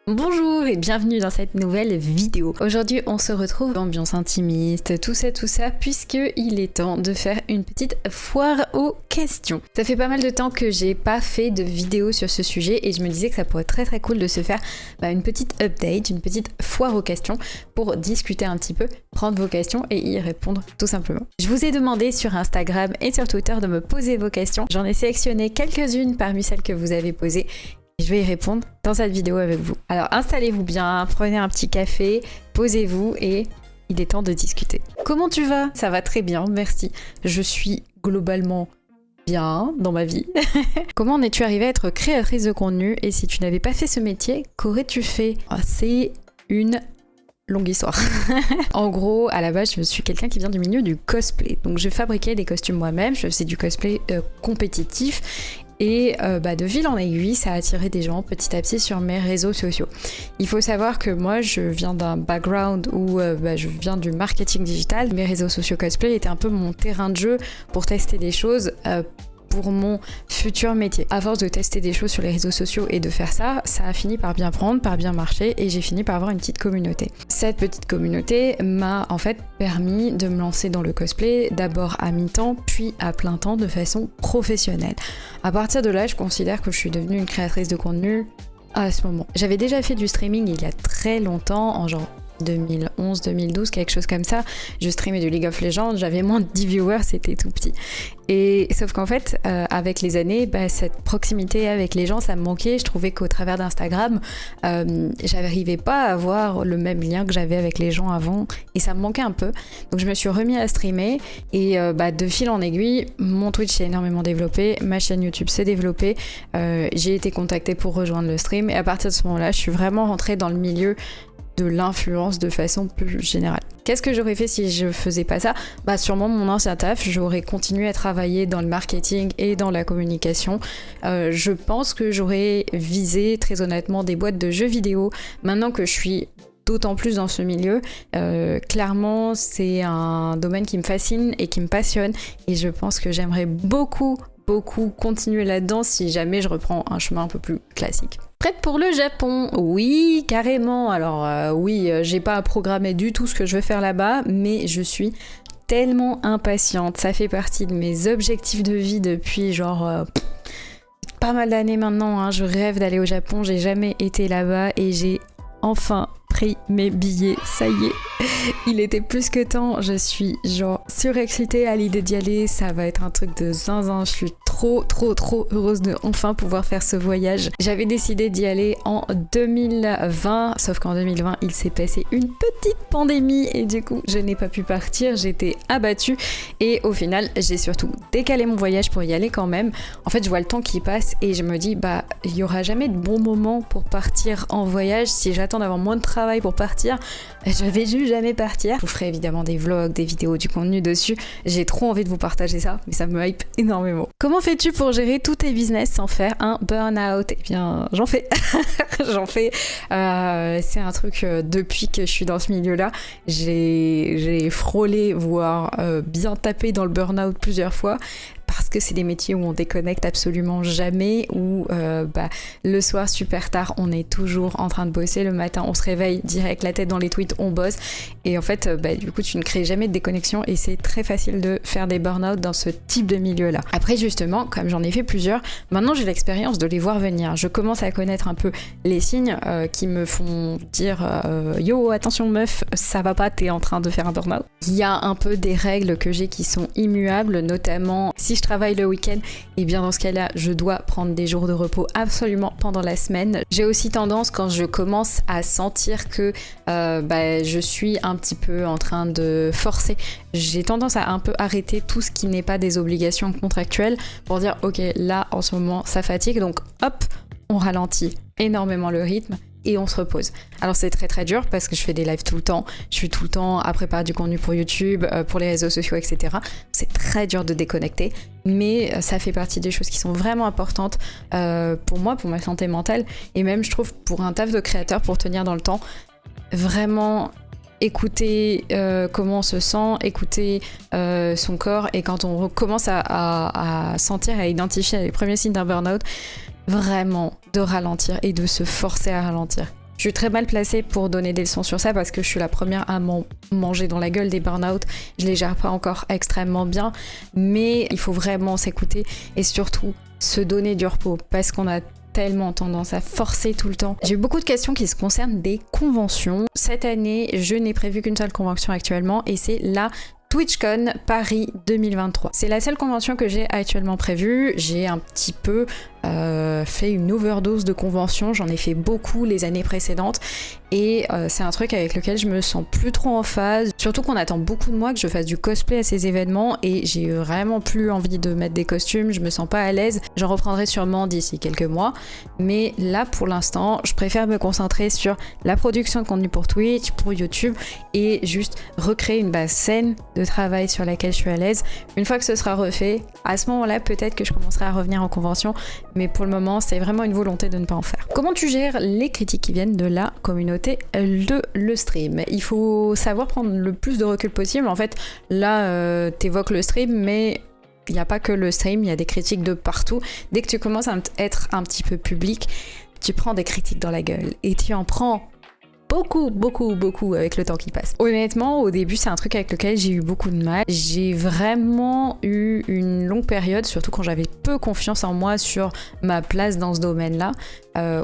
Bonjour et bienvenue dans cette nouvelle vidéo. Aujourd'hui on se retrouve dans ambiance intimiste, tout ça, puisque il est temps de faire une petite foire aux questions. Ça fait pas mal de temps que j'ai pas fait de vidéo sur ce sujet et je me disais que ça pourrait être très cool de se faire une petite update, une petite foire aux questions pour discuter un petit peu, prendre vos questions et y répondre tout simplement. Je vous ai demandé sur Instagram et sur Twitter de me poser vos questions. J'en ai sélectionné quelques-unes parmi celles que vous avez posées. Je vais y répondre dans cette vidéo avec vous. Alors installez-vous bien, prenez un petit café, posez-vous et il est temps de discuter. Comment tu vas? Ça va très bien, merci. Je suis globalement bien dans ma vie. Comment en es-tu arrivée à être créatrice de contenu et si tu n'avais pas fait ce métier, qu'aurais-tu fait? C'est une longue histoire. En gros, à la base, je suis quelqu'un qui vient du milieu du cosplay. Donc je fabriquais des costumes moi-même, je faisais du cosplay compétitif. Et de fil en aiguille, ça a attiré des gens petit à petit sur mes réseaux sociaux. Il faut savoir que moi, je viens d'un background où je viens du marketing digital. Mes réseaux sociaux cosplay étaient un peu mon terrain de jeu pour tester des choses pour mon futur métier. À force de tester des choses sur les réseaux sociaux et de faire ça, ça a fini par bien prendre, par bien marcher et j'ai fini par avoir une petite communauté. Cette petite communauté m'a en fait permis de me lancer dans le cosplay, d'abord à mi-temps, puis à plein temps de façon professionnelle. À partir de là, je considère que je suis devenue une créatrice de contenu à ce moment. J'avais déjà fait du streaming il y a très longtemps, en genre 2011, 2012, quelque chose comme ça. Je streamais du League of Legends, j'avais moins de 10 viewers, c'était tout petit. Et sauf qu'en fait, avec les années, cette proximité avec les gens, ça me manquait. Je trouvais qu'au travers d'Instagram, j'arrivais pas à avoir le même lien que j'avais avec les gens avant, et ça me manquait un peu. Donc je me suis remis à streamer, et de fil en aiguille, mon Twitch s'est énormément développé, ma chaîne YouTube s'est développée, j'ai été contactée pour rejoindre le stream, et à partir de ce moment-là, je suis vraiment rentrée dans le milieu de l'influence de façon plus générale. Qu'est-ce que j'aurais fait si je faisais pas ça? Sûrement mon ancien taf, j'aurais continué à travailler dans le marketing et dans la communication. Je pense que j'aurais visé très honnêtement des boîtes de jeux vidéo. Maintenant que je suis d'autant plus dans ce milieu, clairement c'est un domaine qui me fascine et qui me passionne et je pense que j'aimerais beaucoup continuer là-dedans si jamais je reprends un chemin un peu plus classique. Prête pour le Japon? Oui, carrément. Alors oui, j'ai pas à programmer du tout ce que je veux faire là-bas, mais je suis tellement impatiente. Ça fait partie de mes objectifs de vie depuis pas mal d'années maintenant, hein. Je rêve d'aller au Japon, j'ai jamais été là-bas et j'ai enfin pris mes billets, ça y est, il était plus que temps, je suis surexcitée à l'idée d'y aller, ça va être un truc de zinzin, je suis trop heureuse de enfin pouvoir faire ce voyage. J'avais décidé d'y aller en 2020, sauf qu'en 2020 il s'est passé une petite pandémie et du coup je n'ai pas pu partir, j'étais abattue et au final j'ai surtout décalé mon voyage pour y aller quand même. En fait je vois le temps qui passe et je me dis il y aura jamais de bon moment pour partir en voyage si j'attends d'avoir moins de travail pour partir, je vais juste jamais partir. Je vous ferai évidemment des vlogs, des vidéos, du contenu dessus. J'ai trop envie de vous partager ça, mais ça me hype énormément. Comment fais-tu pour gérer tous tes business sans faire un burn-out? Eh bien, j'en fais. J'en fais. C'est un truc, depuis que je suis dans ce milieu-là, j'ai frôlé, voire bien tapé dans le burn-out plusieurs fois. Parce que c'est des métiers où on déconnecte absolument jamais, où le soir super tard on est toujours en train de bosser, le matin on se réveille direct la tête dans les tweets, on bosse et en fait du coup tu ne crées jamais de déconnexion et c'est très facile de faire des burn-out dans ce type de milieu là. Après justement, comme j'en ai fait plusieurs, maintenant j'ai l'expérience de les voir venir, je commence à connaître un peu les signes qui me font dire yo attention meuf, ça va pas, t'es en train de faire un burn-out. Il y a un peu des règles que j'ai qui sont immuables, notamment si je travaille le week-end, et bien dans ce cas-là, je dois prendre des jours de repos absolument pendant la semaine. J'ai aussi tendance, quand je commence à sentir que je suis un petit peu en train de forcer, j'ai tendance à un peu arrêter tout ce qui n'est pas des obligations contractuelles pour dire ok, là en ce moment ça fatigue, donc hop, on ralentit énormément le rythme et on se repose. Alors c'est très dur parce que je fais des lives tout le temps, je suis tout le temps à préparer du contenu pour YouTube, pour les réseaux sociaux, etc. C'est très dur de déconnecter, mais ça fait partie des choses qui sont vraiment importantes pour moi, pour ma santé mentale, et même je trouve pour un taf de créateur, pour tenir dans le temps, vraiment écouter comment on se sent, écouter son corps, et quand on commence à sentir, à identifier les premiers signes d'un burn-out, vraiment de ralentir et de se forcer à ralentir. Je suis très mal placée pour donner des leçons sur ça parce que je suis la première à m'en manger dans la gueule des burn-out. Je les gère pas encore extrêmement bien, mais il faut vraiment s'écouter et surtout se donner du repos parce qu'on a tellement tendance à forcer tout le temps. J'ai eu beaucoup de questions qui se concernent des conventions. Cette année, je n'ai prévu qu'une seule convention actuellement et c'est la TwitchCon Paris 2023. C'est la seule convention que j'ai actuellement prévue. J'ai un petit peu fait une overdose de conventions, j'en ai fait beaucoup les années précédentes et c'est un truc avec lequel je me sens plus trop en phase, surtout qu'on attend beaucoup de moi que je fasse du cosplay à ces événements et j'ai vraiment plus envie de mettre des costumes, je me sens pas à l'aise, j'en reprendrai sûrement d'ici quelques mois, mais là pour l'instant je préfère me concentrer sur la production de contenu pour Twitch, pour YouTube et juste recréer une base saine de travail sur laquelle je suis à l'aise. Une fois que ce sera refait, à ce moment-là peut-être que je commencerai à revenir en convention, mais pour le moment c'est vraiment une volonté de ne pas en faire. Comment tu gères les critiques qui viennent de la communauté de le stream? Il faut savoir prendre le plus de recul possible. En fait là t'évoques le stream, mais il n'y a pas que le stream, il y a des critiques de partout. Dès que tu commences à être un petit peu public, tu prends des critiques dans la gueule et tu en prends beaucoup avec le temps qui passe. Honnêtement, au début, c'est un truc avec lequel j'ai eu beaucoup de mal. J'ai vraiment eu une longue période, surtout quand j'avais peu confiance en moi sur ma place dans ce domaine-là,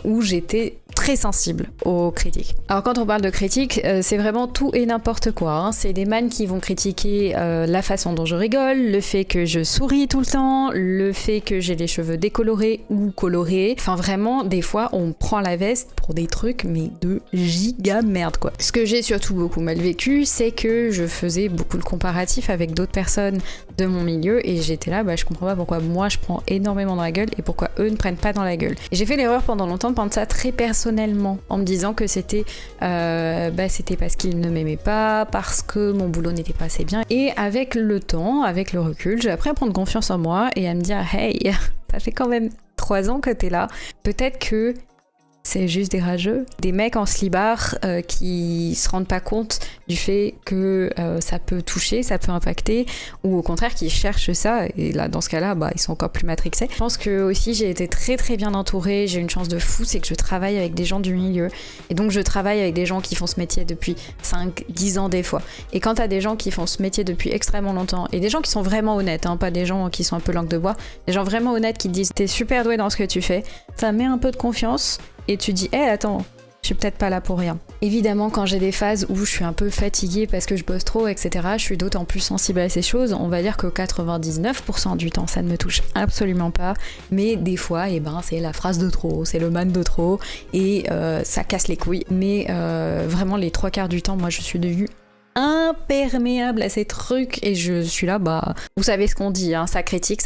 où j'étais très sensible aux critiques. Alors quand on parle de critiques, c'est vraiment tout et n'importe quoi, hein. C'est des man qui vont critiquer la façon dont je rigole, le fait que je souris tout le temps, le fait que j'ai les cheveux décolorés ou colorés. Enfin vraiment, des fois, on prend la veste pour des trucs, mais de giga merde quoi. Ce que j'ai surtout beaucoup mal vécu, c'est que je faisais beaucoup de comparatifs avec d'autres personnes de mon milieu et j'étais là, je comprends pas pourquoi moi je prends énormément dans la gueule et pourquoi eux ne prennent pas dans la gueule. Et j'ai fait l'erreur pendant longtemps de prendre ça très personnellement en me disant que c'était parce qu'ils ne m'aimaient pas, parce que mon boulot n'était pas assez bien. Et avec le temps, avec le recul, j'ai appris à prendre confiance en moi et à me dire hey, ça fait quand même 3 ans que t'es là, peut-être que c'est juste des rageux, des mecs en slibard qui se rendent pas compte du fait que ça peut toucher, ça peut impacter, ou au contraire qui cherchent ça, et là dans ce cas-là ils sont encore plus matrixés. Je pense que aussi j'ai été très très bien entourée, j'ai une chance de fou, c'est que je travaille avec des gens du milieu, et donc je travaille avec des gens qui font ce métier depuis 5-10 ans des fois, et quand t'as des gens qui font ce métier depuis extrêmement longtemps, et des gens qui sont vraiment honnêtes, hein, pas des gens qui sont un peu langue de bois, des gens vraiment honnêtes qui te disent t'es super doué dans ce que tu fais, ça met un peu de confiance, et tu dis attends, je suis peut-être pas là pour rien. Évidemment, quand j'ai des phases où je suis un peu fatiguée parce que je bosse trop, etc., je suis d'autant plus sensible à ces choses. On va dire que 99% du temps, ça ne me touche absolument pas. Mais des fois, c'est la phrase de trop, c'est le man de trop, et ça casse les couilles. Mais vraiment, les 3/4 du temps, moi, je suis devenue imperméable à ces trucs et je suis là, vous savez ce qu'on dit, hein, ça critique,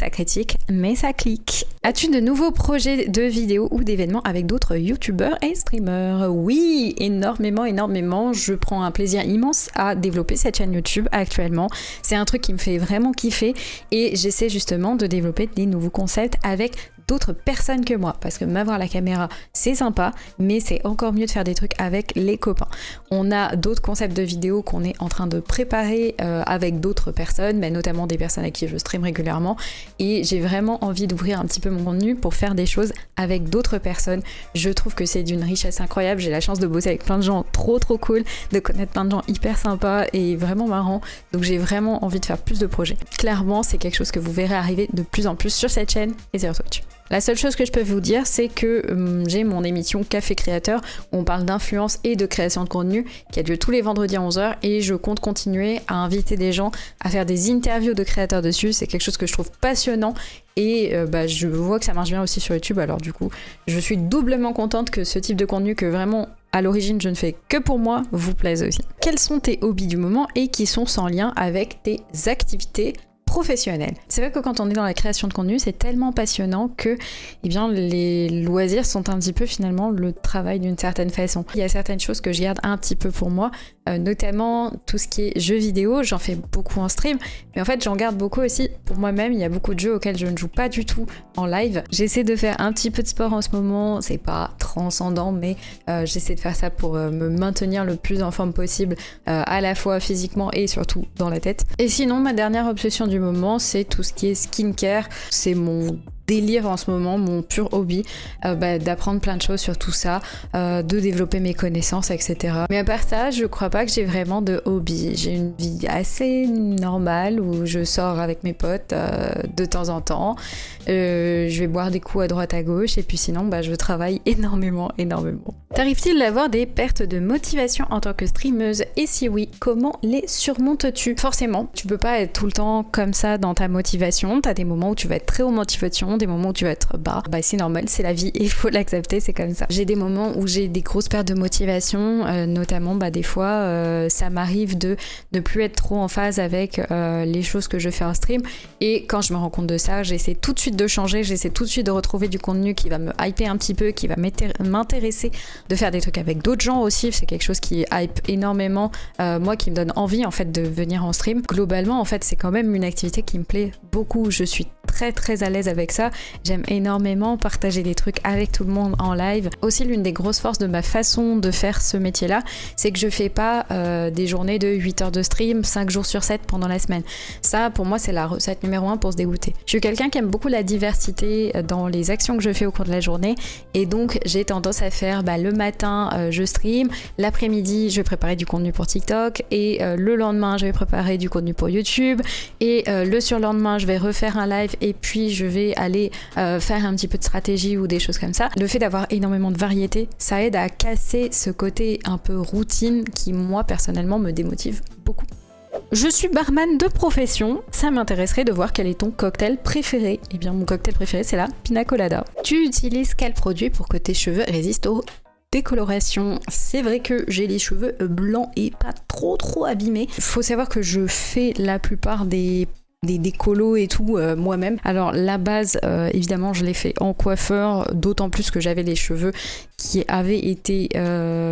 mais ça clique. As-tu de nouveaux projets de vidéos ou d'événements avec d'autres youtubeurs et streamers? Oui, énormément. Je prends un plaisir immense à développer cette chaîne YouTube actuellement. C'est un truc qui me fait vraiment kiffer et j'essaie justement de développer des nouveaux concepts avec d'autres personnes que moi, parce que m'avoir la caméra c'est sympa, mais c'est encore mieux de faire des trucs avec les copains. On a d'autres concepts de vidéos qu'on est en train de préparer avec d'autres personnes, mais notamment des personnes avec qui je stream régulièrement, et j'ai vraiment envie d'ouvrir un petit peu mon contenu pour faire des choses avec d'autres personnes. Je trouve que c'est d'une richesse incroyable, j'ai la chance de bosser avec plein de gens trop cool, de connaître plein de gens hyper sympas et vraiment marrants, donc j'ai vraiment envie de faire plus de projets. Clairement, c'est quelque chose que vous verrez arriver de plus en plus sur cette chaîne et sur Twitch. La seule chose que je peux vous dire, c'est que j'ai mon émission Café Créateur où on parle d'influence et de création de contenu qui a lieu tous les vendredis à 11h et je compte continuer à inviter des gens à faire des interviews de créateurs dessus. C'est quelque chose que je trouve passionnant et je vois que ça marche bien aussi sur YouTube, alors du coup je suis doublement contente que ce type de contenu que vraiment à l'origine je ne fais que pour moi vous plaise aussi. Quels sont tes hobbies du moment et qui sont sans lien avec tes activités professionnel? C'est vrai que quand on est dans la création de contenu, c'est tellement passionnant que les loisirs sont un petit peu finalement le travail d'une certaine façon. Il y a certaines choses que je garde un petit peu pour moi, notamment tout ce qui est jeux vidéo, j'en fais beaucoup en stream, mais en fait j'en garde beaucoup aussi pour moi-même. Il y a beaucoup de jeux auxquels je ne joue pas du tout en live. J'essaie de faire un petit peu de sport en ce moment, c'est pas transcendant, mais j'essaie de faire ça pour me maintenir le plus en forme possible, à la fois physiquement et surtout dans la tête. Et sinon, ma dernière obsession du moment, c'est tout ce qui est skincare. C'est mon délire en ce moment, mon pur hobby, d'apprendre plein de choses sur tout ça, de développer mes connaissances, etc. Mais à part ça, je crois pas que j'ai vraiment de hobby. J'ai une vie assez normale où je sors avec mes potes de temps en temps. Je vais boire des coups à droite à gauche et puis sinon je travaille énormément. T'arrive-t-il d'avoir des pertes de motivation en tant que streameuse? Et si oui, comment les surmontes-tu? Forcément, tu peux pas être tout le temps comme ça dans ta motivation. T'as des moments où tu vas être très haut motivation, des moments où tu vas être bas. C'est normal, c'est la vie et il faut l'accepter, c'est comme ça. J'ai des moments où j'ai des grosses pertes de motivation, notamment des fois ça m'arrive de ne plus être trop en phase avec les choses que je fais en stream, et quand je me rends compte de ça, j'essaie tout de suite de changer, j'essaie tout de suite de retrouver du contenu qui va me hyper un petit peu, qui va m'intéresser, de faire des trucs avec d'autres gens aussi, c'est quelque chose qui hype énormément, moi qui me donne envie en fait de venir en stream. Globalement en fait c'est quand même une activité qui me plaît beaucoup, je suis très à l'aise avec ça, j'aime énormément partager des trucs avec tout le monde en live. Aussi l'une des grosses forces de ma façon de faire ce métier là, c'est que je fais pas des journées de 8 heures de stream 5 jours sur 7 pendant la semaine. Ça pour moi c'est la recette numéro 1 pour se dégoûter. Je suis quelqu'un qui aime beaucoup la diversité dans les actions que je fais au cours de la journée, et donc j'ai tendance à faire le matin je stream, l'après-midi je vais préparer du contenu pour TikTok, et le lendemain je vais préparer du contenu pour YouTube, et le surlendemain je vais refaire un live, et puis je vais aller faire un petit peu de stratégie ou des choses comme ça. Le fait d'avoir énormément de variété, ça aide à casser ce côté un peu routine qui moi personnellement me démotive beaucoup. Je suis barman de profession, ça m'intéresserait de voir quel est ton cocktail préféré. Eh bien mon cocktail préféré c'est la pina colada. Tu utilises quel produit pour que tes cheveux résistent aux décolorations? C'est vrai que j'ai les cheveux blancs et pas trop abîmés. Faut savoir que je fais la plupart des colos et tout moi-même. Alors la base évidemment je l'ai fait en coiffeur, d'autant plus que j'avais les cheveux qui avaient été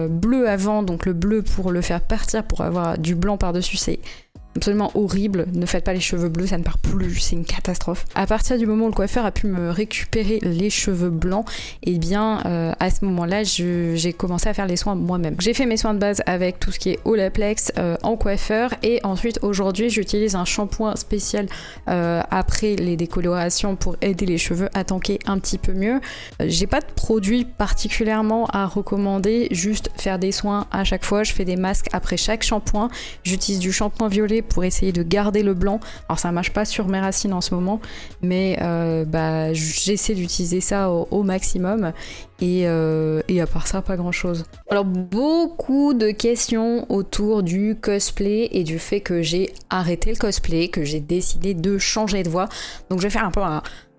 bleus avant, donc le bleu pour le faire partir, pour avoir du blanc par-dessus, c'est absolument horrible. Ne faites pas les cheveux bleus, ça ne part plus, c'est une catastrophe. À partir du moment où le coiffeur a pu me récupérer les cheveux blancs, et bien à ce moment-là j'ai commencé à faire les soins moi-même. J'ai fait mes soins de base avec tout ce qui est Olaplex en coiffeur, et ensuite aujourd'hui j'utilise un shampoing spécial après les décolorations pour aider les cheveux à tanker un petit peu mieux. J'ai pas de produit particulièrement à recommander, juste faire des soins à chaque fois. Je fais des masques après chaque shampoing, j'utilise du shampoing violet pour essayer de garder le blanc. Alors ça marche pas sur mes racines en ce moment, mais j'essaie d'utiliser ça au maximum, et à part ça pas grand chose. Alors beaucoup de questions autour du cosplay et du fait que j'ai arrêté le cosplay, que j'ai décidé de changer de voie. Donc je vais faire un peu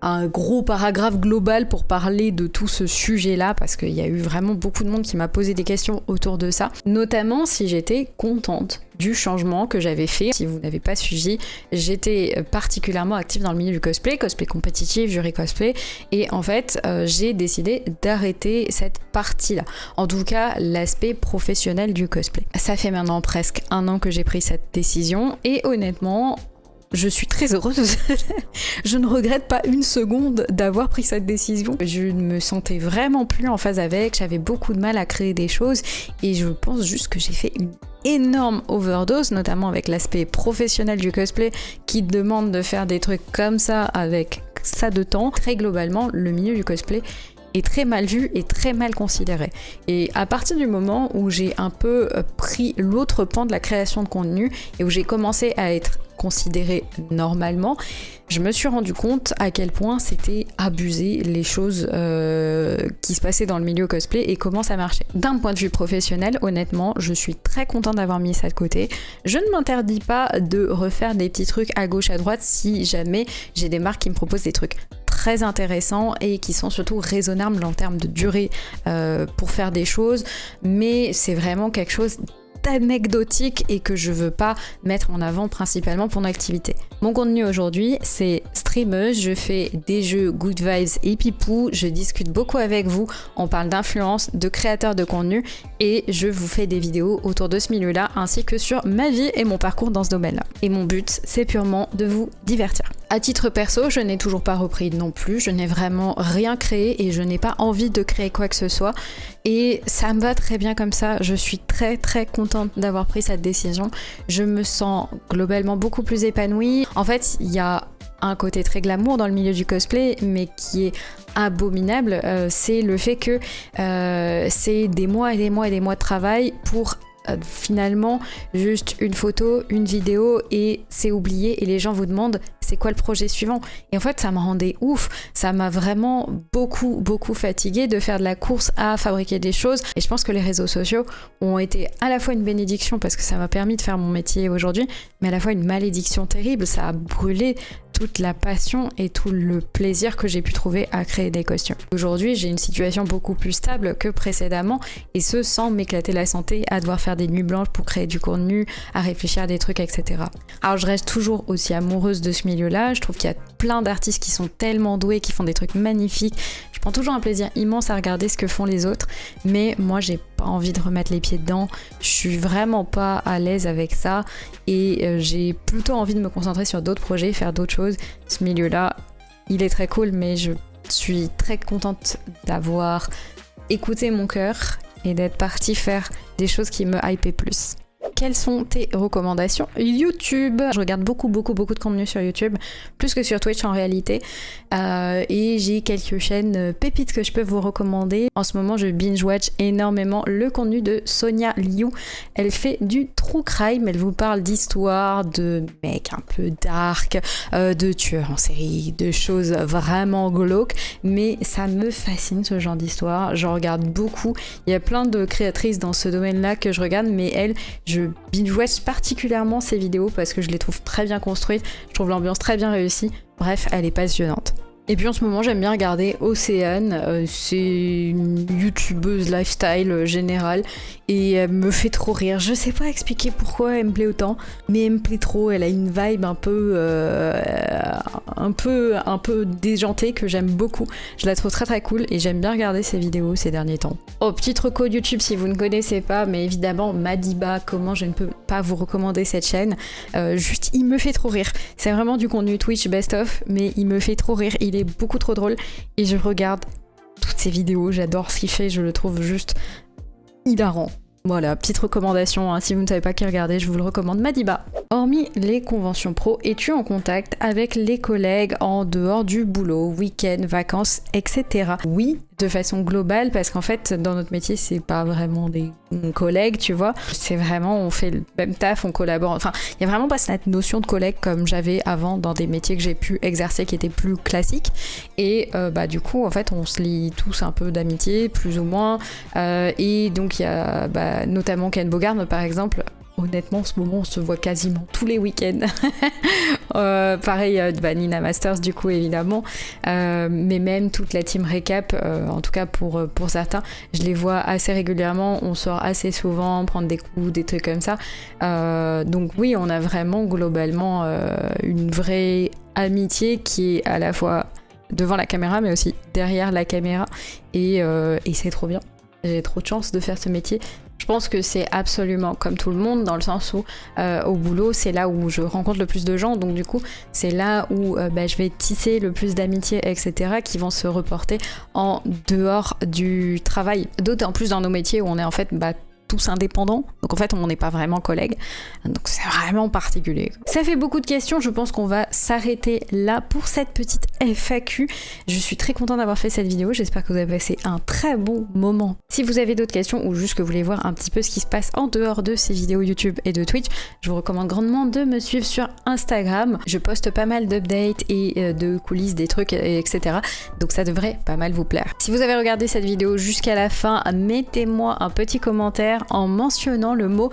un gros paragraphe global pour parler de tout ce sujet-là, parce qu'il y a eu vraiment beaucoup de monde qui m'a posé des questions autour de ça, notamment si j'étais contente du changement que j'avais fait. Si vous n'avez pas suivi, j'étais particulièrement active dans le milieu du cosplay compétitif, jury cosplay, et en fait j'ai décidé d'arrêter cette partie-là, en tout cas l'aspect professionnel du cosplay. Ça fait maintenant presque 1 an que j'ai pris cette décision, et honnêtement je suis très heureuse. Je ne regrette pas une seconde d'avoir pris cette décision. Je ne me sentais vraiment plus en phase avec, j'avais beaucoup de mal à créer des choses, et je pense juste que j'ai fait une énorme overdose, notamment avec l'aspect professionnel du cosplay qui demande de faire des trucs comme ça avec ça de temps. Très globalement, le milieu du cosplay est très mal vu et très mal considéré. Et à partir du moment où j'ai un peu pris l'autre pan de la création de contenu et où j'ai commencé à être considérée normalement, je me suis rendu compte à quel point c'était abusé les choses qui se passaient dans le milieu cosplay et comment ça marchait. D'un point de vue professionnel, honnêtement, je suis très contente d'avoir mis ça de côté. Je ne m'interdis pas de refaire des petits trucs à gauche à droite si jamais j'ai des marques qui me proposent des trucs très intéressants et qui sont surtout raisonnables en termes de durée pour faire des choses, mais c'est vraiment quelque chose anecdotique et que je veux pas mettre en avant principalement pour mon activité. Mon contenu aujourd'hui, c'est streameuse, je fais des jeux good vibes et pipou, je discute beaucoup avec vous, on parle d'influence, de créateurs de contenu, et je vous fais des vidéos autour de ce milieu-là ainsi que sur ma vie et mon parcours dans ce domaine-là. Et mon but, c'est purement de vous divertir. À titre perso, je n'ai toujours pas repris non plus, je n'ai vraiment rien créé et je n'ai pas envie de créer quoi que ce soit, et ça me va très bien comme ça. Je suis très contente d'avoir pris cette décision, je me sens globalement beaucoup plus épanouie. En fait, il y a un côté très glamour dans le milieu du cosplay, mais qui est abominable, c'est le fait que c'est des mois et des mois et des mois de travail pour finalement juste une photo, une vidéo et c'est oublié et les gens vous demandent c'est quoi le projet suivant. Et en fait ça me rendait ouf, ça m'a vraiment beaucoup fatiguée de faire de la course à fabriquer des choses et je pense que les réseaux sociaux ont été à la fois une bénédiction parce que ça m'a permis de faire mon métier aujourd'hui, mais à la fois une malédiction terrible, ça a brûlé toute la passion et tout le plaisir que j'ai pu trouver à créer des costumes. Aujourd'hui, j'ai une situation beaucoup plus stable que précédemment et ce sans m'éclater la santé à devoir faire des nuits blanches pour créer du contenu, à réfléchir à des trucs, etc. Alors je reste toujours aussi amoureuse de ce milieu-là, je trouve qu'il y a plein d'artistes qui sont tellement doués, qui font des trucs magnifiques. Je prends toujours un plaisir immense à regarder ce que font les autres, mais moi j'ai pas envie de remettre les pieds dedans, je suis vraiment pas à l'aise avec ça et j'ai plutôt envie de me concentrer sur d'autres projets, faire d'autres choses. Ce milieu-là, il est très cool, mais je suis très contente d'avoir écouté mon cœur et d'être partie faire des choses qui me hypaient plus. Quelles sont tes recommandations YouTube? Je regarde beaucoup de contenu sur YouTube, plus que sur Twitch en réalité. Et j'ai quelques chaînes pépites que je peux vous recommander. En ce moment, je binge-watch énormément le contenu de Sonia Liu. Elle fait du true crime, elle vous parle d'histoires, de mecs un peu dark, de tueurs en série, de choses vraiment glauques. Mais ça me fascine ce genre d'histoire, j'en regarde beaucoup. Il y a plein de créatrices dans ce domaine-là que je regarde, mais elle, je binge-watch particulièrement ses vidéos parce que je les trouve très bien construites, je trouve l'ambiance très bien réussie, bref, elle est passionnante. Et puis en ce moment j'aime bien regarder Océane, c'est une youtubeuse lifestyle générale et elle me fait trop rire, je sais pas expliquer pourquoi elle me plaît autant, mais elle me plaît trop, elle a une vibe un peu déjantée que j'aime beaucoup, je la trouve très cool et j'aime bien regarder ses vidéos ces derniers temps. Oh, petite reco YouTube si vous ne connaissez pas, mais évidemment Madiba, comment je ne peux pas vous recommander cette chaîne, juste il me fait trop rire, c'est vraiment du contenu Twitch best of, mais il me fait trop rire, il est beaucoup trop drôle et je regarde toutes ses vidéos, j'adore ce qu'il fait, je le trouve juste hilarant. Voilà, petite recommandation, hein, si vous ne savez pas qui regarder, je vous le recommande, Madiba. Hormis les conventions pro, es-tu en contact avec les collègues en dehors du boulot, week-end, vacances, etc. Oui, de façon globale, parce qu'en fait, dans notre métier, c'est pas vraiment des collègues, tu vois. C'est vraiment, on fait le même taf, on collabore. Enfin, il y a vraiment pas cette notion de collègue comme j'avais avant dans des métiers que j'ai pu exercer qui étaient plus classiques. Et du coup, en fait, on se lie tous un peu d'amitié, plus ou moins. Et donc, il y a notamment Ken Bogard, par exemple. Honnêtement, en ce moment, on se voit quasiment tous les week-ends. Pareil, Nina Masters, du coup, évidemment. Mais même toute la team récap, en tout cas pour certains, je les vois assez régulièrement. On sort assez souvent, prendre des coups, des trucs comme ça. Donc oui, on a vraiment globalement une vraie amitié qui est à la fois devant la caméra, mais aussi derrière la caméra. Et c'est trop bien. J'ai trop de chance de faire ce métier. Je pense que c'est absolument comme tout le monde, dans le sens où au boulot, c'est là où je rencontre le plus de gens, donc du coup, c'est là où je vais tisser le plus d'amitié, etc., qui vont se reporter en dehors du travail. D'autant plus dans nos métiers où on est en fait tous indépendants, donc en fait on n'est pas vraiment collègues, donc c'est vraiment particulier. Ça fait beaucoup de questions, je pense qu'on va s'arrêter là pour cette petite FAQ. Je suis très contente d'avoir fait cette vidéo, j'espère que vous avez passé un très bon moment. Si vous avez d'autres questions ou juste que vous voulez voir un petit peu ce qui se passe en dehors de ces vidéos YouTube et de Twitch, je vous recommande grandement de me suivre sur Instagram. Je poste pas mal d'updates et de coulisses, des trucs, etc. Donc ça devrait pas mal vous plaire. Si vous avez regardé cette vidéo jusqu'à la fin, mettez-moi un petit commentaire en mentionnant le mot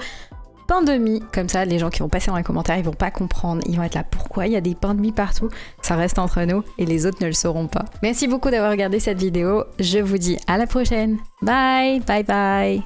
pain de mie, comme ça les gens qui vont passer dans les commentaires ils vont pas comprendre, ils vont être là pourquoi il y a des pains de mie partout, ça reste entre nous et les autres ne le sauront pas. Merci beaucoup d'avoir regardé cette vidéo, je vous dis à la prochaine, bye bye bye.